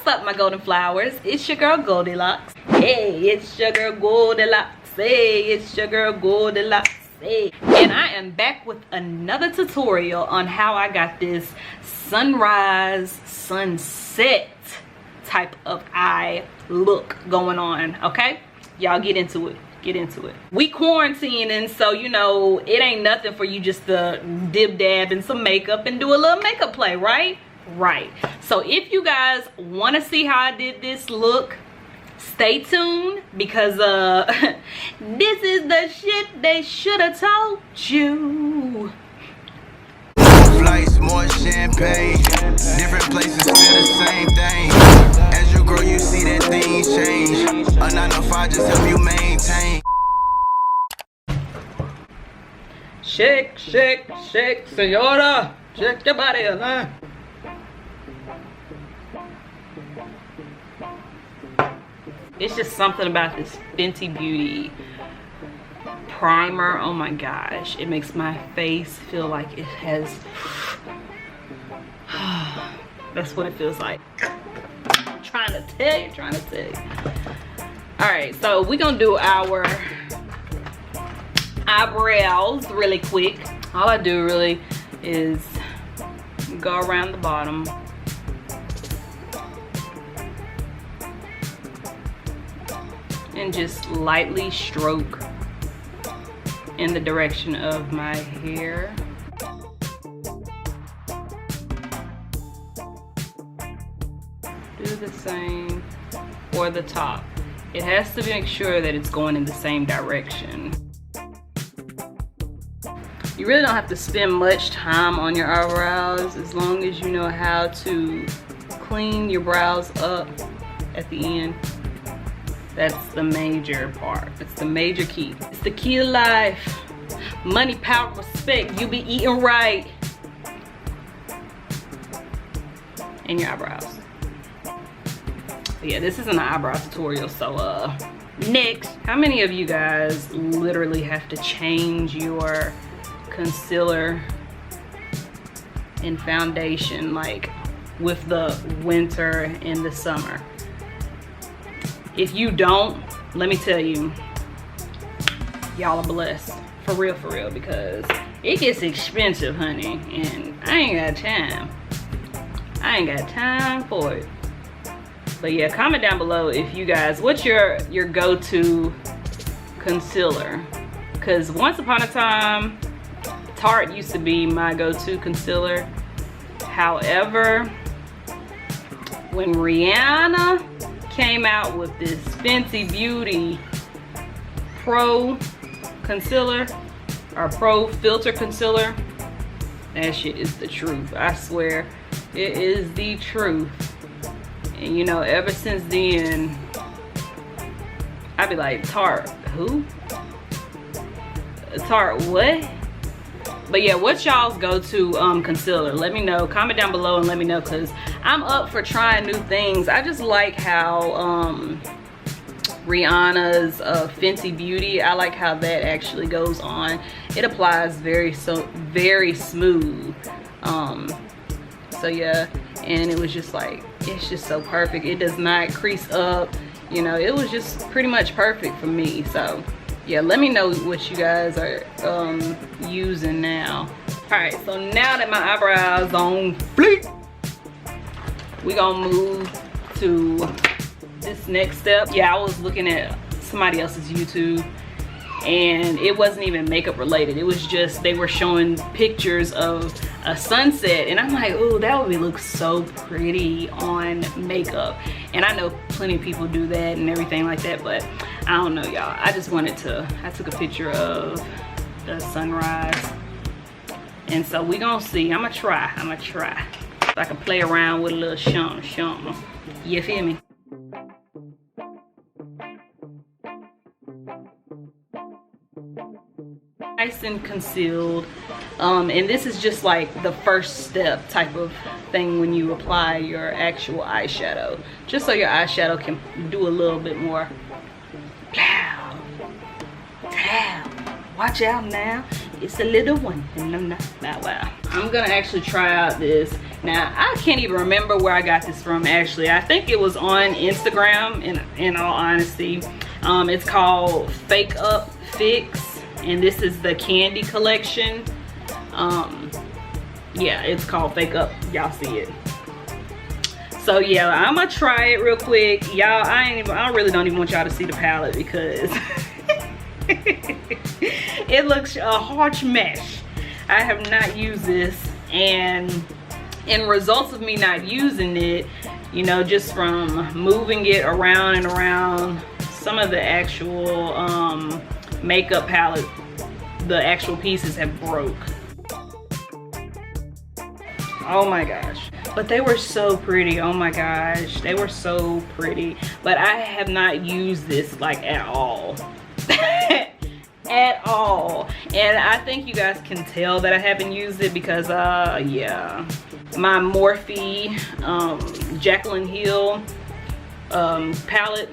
What's up, my golden flowers? It's your girl Goldilocks. Hey, it's your girl Goldilocks. Hey, it's your girl Goldilocks. Hey. And I am back with another tutorial on how I got this sunrise, sunset type of eye look going on. Okay, y'all get into it. Get into it. We quarantining, so you know it ain't nothing for you just to dib dab in some makeup and do a little makeup play, right? Right. So if you guys want to see how I did this look, stay tuned, because this is the shit they should have told you. Flights, more champagne, different places, still the same thing. As you grow, you see that things change. A 9 to 5 just help you maintain. Shake, shake, shake, senora. Shake your body, huh? It's just something about this Fenty Beauty primer. Oh my gosh, it makes my face feel like it has that's what it feels like. I'm trying to tell you. All right, so we're gonna do our eyebrows really quick. All I do really is go around the bottom, and just lightly stroke in the direction of my hair. Do the same for the top. It has to make sure that it's going in the same direction. You really don't have to spend much time on your eyebrows as long as you know how to clean your brows up at the end. That's the major part. It's the major key. It's the key to life. Money, power, respect. You be eating right. And your eyebrows. But yeah, this is an eyebrow tutorial, so next. How many of you guys literally have to change your concealer and foundation like with the winter and the summer? If you don't, let me tell you, y'all are blessed. For real, because it gets expensive, honey, and I ain't got time. I ain't got time for it. But yeah, comment down below if you guys, what's your go-to concealer? Because once upon a time, Tarte used to be my go-to concealer. However, when Rihanna came out with this Fenty Beauty Pro concealer, or Pro Filter Concealer, that shit is the truth. I swear, it is the truth. And you know, ever since then, I be like, Tarte, who? Tarte, what? But yeah, what's y'all's go-to concealer? Let me know. Comment down below and let me know, because I'm up for trying new things. I just like how Rihanna's Fenty Beauty, I like how that actually goes on. It applies very smooth. So yeah, and it was just like, it's just so perfect. It does not crease up. You know, it was just pretty much perfect for me. So yeah, let me know what you guys are using now. All right, so now that my eyebrows on fleek, we gonna move to this next step. Yeah, I was looking at somebody else's YouTube, and it wasn't even makeup related. It was just, they were showing pictures of a sunset, and I'm like, oh, that would look so pretty on makeup. And I know plenty of people do that and everything like that, but I don't know, y'all. I just wanted to, I took a picture of the sunrise, and so we gonna see. I'm gonna try if I can play around with a little shimmer. You feel me? Nice and concealed, and this is just like the first step type of thing when you apply your actual eyeshadow, just so your eyeshadow can do a little bit more. Watch out now, it's a little one. Wow. I'm gonna actually try out this Now, I can't even remember where I got this from, actually. I think it was on Instagram, in all honesty. It's called Fake Up Fix, and this is the candy collection. Yeah, it's called Fake Up. Y'all see it. So yeah, I'm gonna try it real quick. Y'all, I really don't even want y'all to see the palette because it looks a harsh mesh. I have not used this, and in results of me not using it, you know, just from moving it around and around, some of the actual makeup palette, the actual pieces have broke. Oh my gosh, but they were so pretty. Oh my gosh, they were so pretty, but I have not used this like at all. At all. And I think you guys can tell that I haven't used it because yeah, my Morphe Jaclyn Hill palette,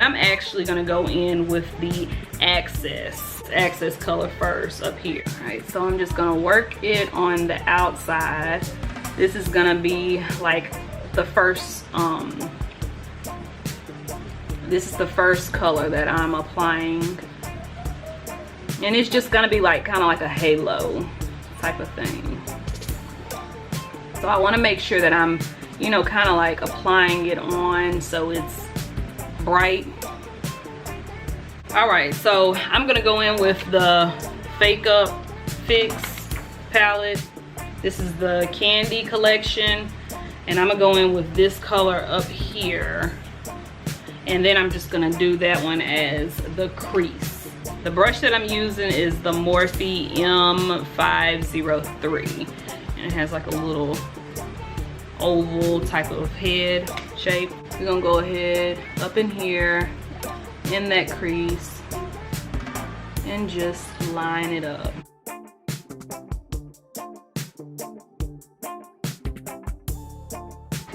I'm actually gonna go in with the access color first up here. All right, so I'm just gonna work it on the outside. This is gonna be like the first this is the first color that I'm applying, and it's just gonna be like kind of like a halo type of thing. So I want to make sure that I'm, you know, kind of like applying it on so it's bright. All right, so I'm gonna go in with the Fake Up Fix palette. This is the candy collection, and I'm gonna go in with this color up here, and then I'm just gonna do that one as the crease. The brush that I'm using is the Morphe M503, and it has like a little oval type of head shape. We're gonna go ahead up in here in that crease and just line it up.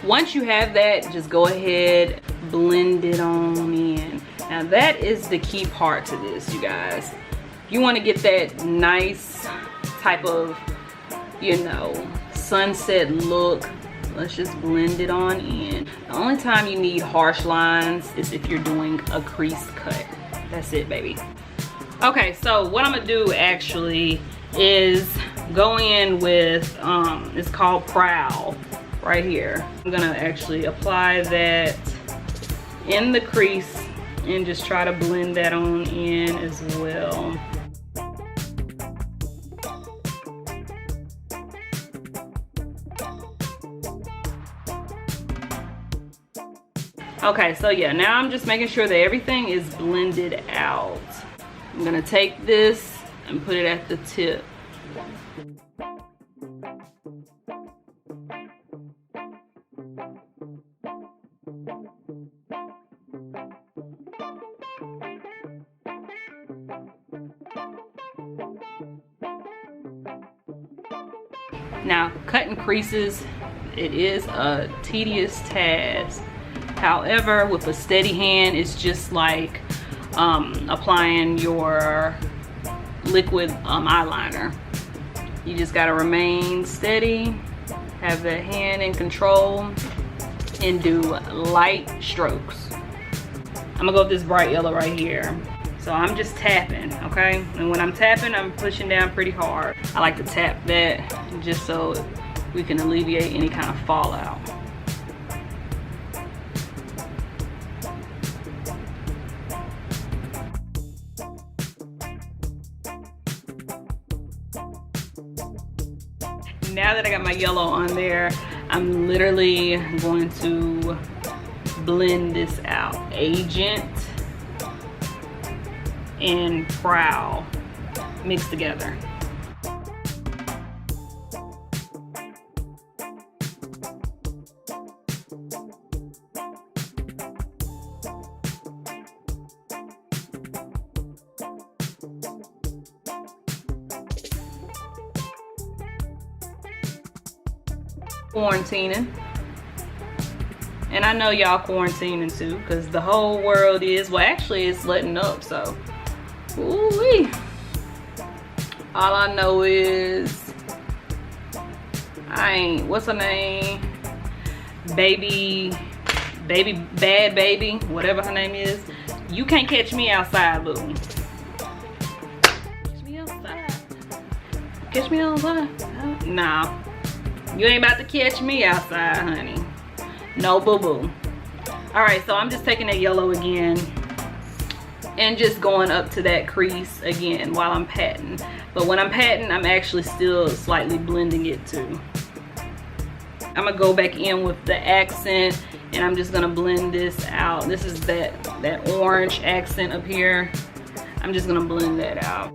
Once you have that, just go ahead, blend it on in. Now that is the key part to this, you guys. You want to get that nice type of, you know, sunset look. Let's just blend it on in. The only time you need harsh lines is if you're doing a crease cut. That's it, baby. Okay, so what I'm gonna do actually is go in with, it's called Prowl right here. I'm gonna actually apply that in the crease and just try to blend that on in as well. Okay, so yeah, now I'm just making sure that everything is blended out. I'm gonna take this and put it at the tip. Now, cutting creases, it is a tedious task. However, with a steady hand, it's just like applying your liquid eyeliner. You just gotta remain steady, have the hand in control, and do light strokes. I'm gonna go with this bright yellow right here. So I'm just tapping, okay? And when I'm tapping, I'm pushing down pretty hard. I like to tap that just so we can alleviate any kind of fallout. Now that I got my yellow on there, I'm literally going to blend this out. Agent and Prowl mixed together. Quarantining, and I know y'all quarantining too, because the whole world is, well, actually it's letting up, so ooh-wee. All I know is what's her name? Baby, bad baby, whatever her name is. You can't catch me outside, boo. Catch me outside. Catch me outside. Nah. You ain't about to catch me outside, honey. No, boo-boo. All right, so I'm just taking that yellow again and just going up to that crease again while I'm patting. But when I'm patting, I'm actually still slightly blending it too. I'm gonna go back in with the accent and I'm just gonna blend this out. This is that orange accent up here. I'm just gonna blend that out.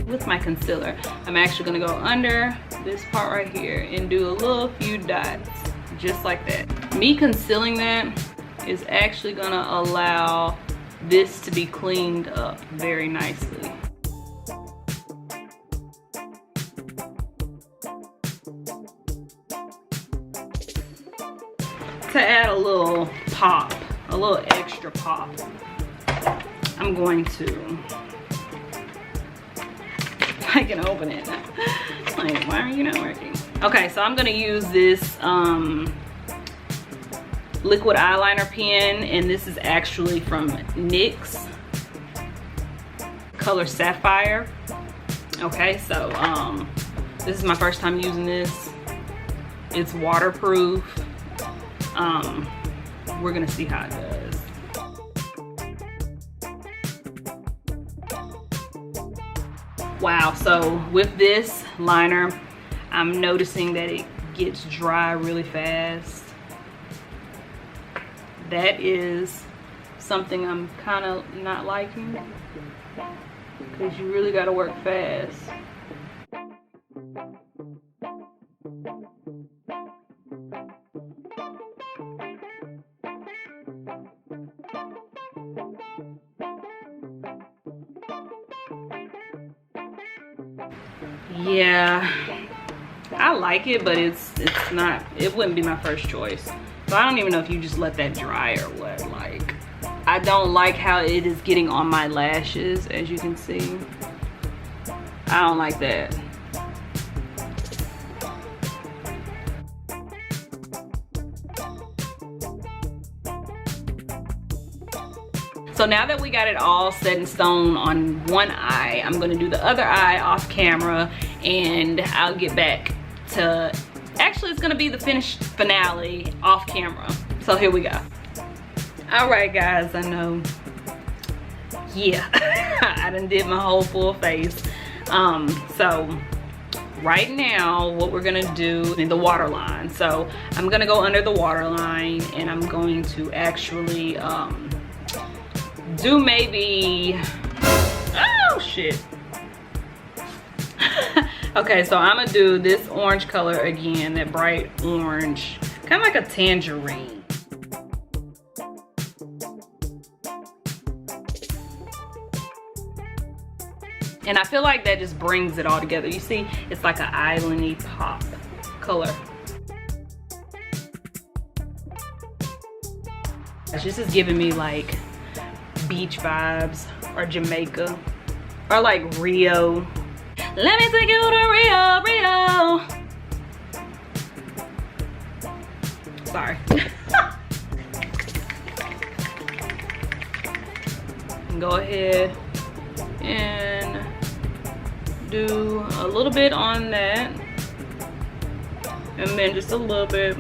With my concealer, I'm actually gonna go under this part right here and do a little few dots, just like that. Me concealing that is actually gonna allow this to be cleaned up very nicely. To add a little pop, a little extra pop, I'm going to, I can open it. Like, why are you not working? Okay, so I'm gonna use this liquid eyeliner pen, and this is actually from NYX, color Sapphire. Okay, so this is my first time using this. It's waterproof. We're gonna see how it does. Wow, so with this liner, I'm noticing that it gets dry really fast. That is something I'm kind of not liking, because you really got to work fast. Yeah, I like it, but it's not, it wouldn't be my first choice. So I don't even know if you just let that dry or what. Like, I don't like how it is getting on my lashes, as you can see. I don't like that. So now that we got it all set in stone on one eye, I'm gonna do the other eye off camera, and I'll get back to, actually it's gonna be the finished finale off camera. So here we go. All right guys, I know, yeah, I done did my whole full face. So right now what we're gonna do in the waterline. So I'm gonna go under the waterline and I'm going to actually do maybe, oh shit. Okay, so I'm gonna do this orange color again, that bright orange, kind of like a tangerine. And I feel like that just brings it all together. You see, it's like an island-y pop color. This is giving me like beach vibes, or Jamaica, or like Rio. Let me take you to Rio, Rio. Sorry. Go ahead and do a little bit on that, and then just a little bit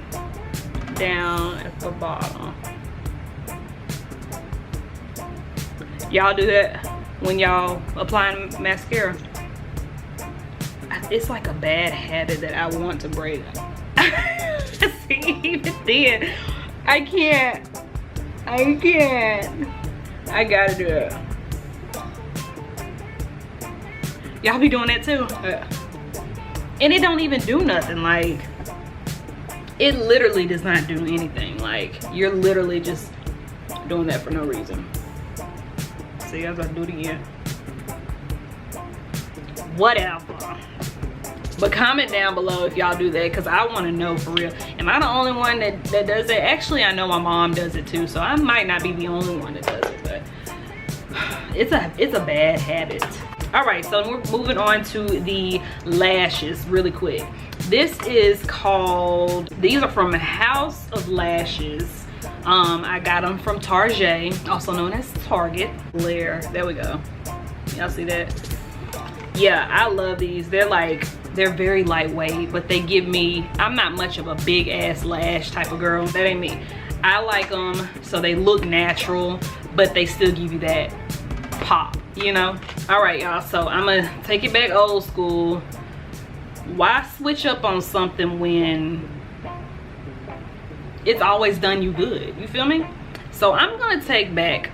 down at the bottom. Y'all do that when y'all applying mascara. It's like a bad habit that I want to break. See, even then, I can't. I gotta do it. Y'all be doing that too? And it don't even do nothing. Like, it literally does not do anything. Like, you're literally just doing that for no reason. See, I was about to do it again. Whatever. But comment down below if y'all do that, because I want to know for real. Am I the only one that does that? Actually, I know my mom does it too, so I might not be the only one that does it, but it's a bad habit. All right, so we're moving on to the lashes really quick. This is called, these are from House of Lashes. I got them from Target, also known as Target. Layer, there we go. Y'all see that? Yeah, I love these. They're very lightweight, but they give me, I'm not much of a big ass lash type of girl. That ain't me. I like them so they look natural, but they still give you that pop, you know? All right, y'all, so I'm gonna take it back old school. Why switch up on something when it's always done you good? You feel me? So I'm gonna take back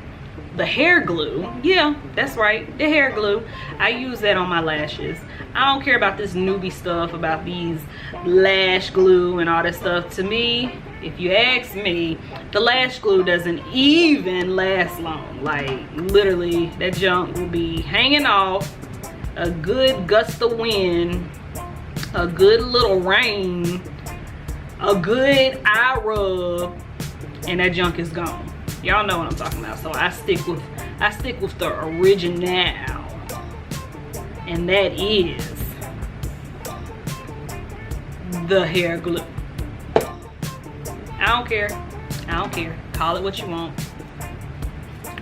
the hair glue. Yeah, that's right, the hair glue. I use that on my lashes. I don't care about this newbie stuff about these lash glue and all that stuff. To me, if you ask me, the lash glue doesn't even last long. Like, literally, that junk will be hanging off. A good gust of wind, a good little rain, a good eye rub, and that junk is gone. Y'all know what I'm talking about. So I stick with the original, and that is the hair glue. I don't care. I don't care. Call it what you want.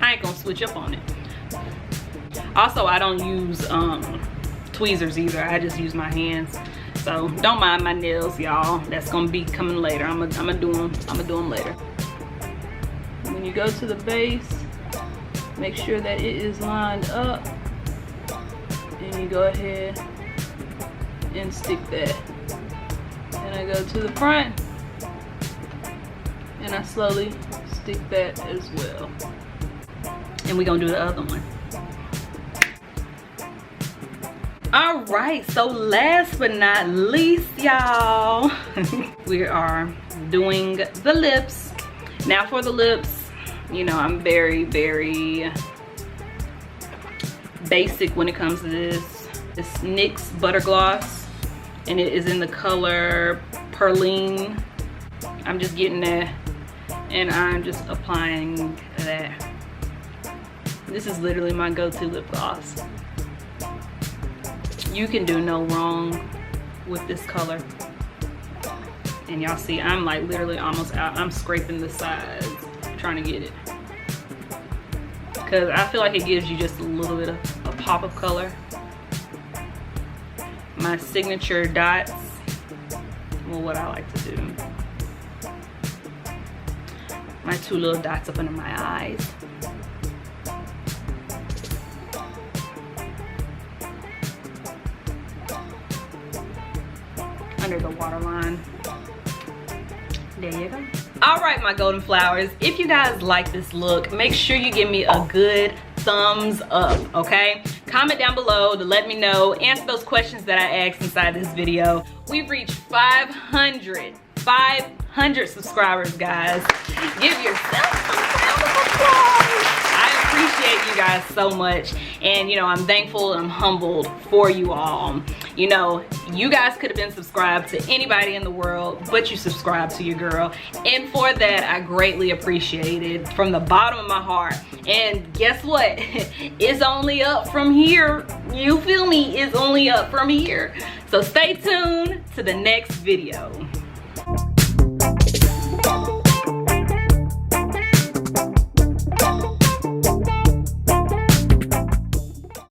I ain't gonna switch up on it. Also, I don't use tweezers either. I just use my hands. So don't mind my nails, y'all. That's gonna be coming later. I'm gonna do them later. When you go to the base, make sure that it is lined up, and you go ahead and stick that. And I go to the front, and I slowly stick that as well. And we're gonna do the other one. All right, so last but not least, y'all, we are doing the lips. Now for the lips, you know, I'm very, very basic when it comes to this. It's NYX Butter Gloss, and it is in the color Perline. I'm just getting that, and I'm just applying that. This is literally my go-to lip gloss. You can do no wrong with this color. And y'all see, I'm like literally almost out. I'm scraping the sides, trying to get it. Because I feel like it gives you just a little bit of a pop of color. My signature dots, well, what I like to do. My two little dots up under my eyes. Under the waterline. There you go. All right, my golden flowers, if you guys like this look, make sure you give me a good thumbs up, okay? Comment down below to let me know, answer those questions that I asked inside this video. We've reached 500 subscribers, guys. Give yourself some round of applause. I appreciate you guys so much, and you know, I'm thankful and I'm humbled for you all. You know, you guys could have been subscribed to anybody in the world, but you subscribed to your girl, and for that I greatly appreciate it from the bottom of my heart. And guess what? It's only up from here. You feel me? It's only up from here. So stay tuned to the next video.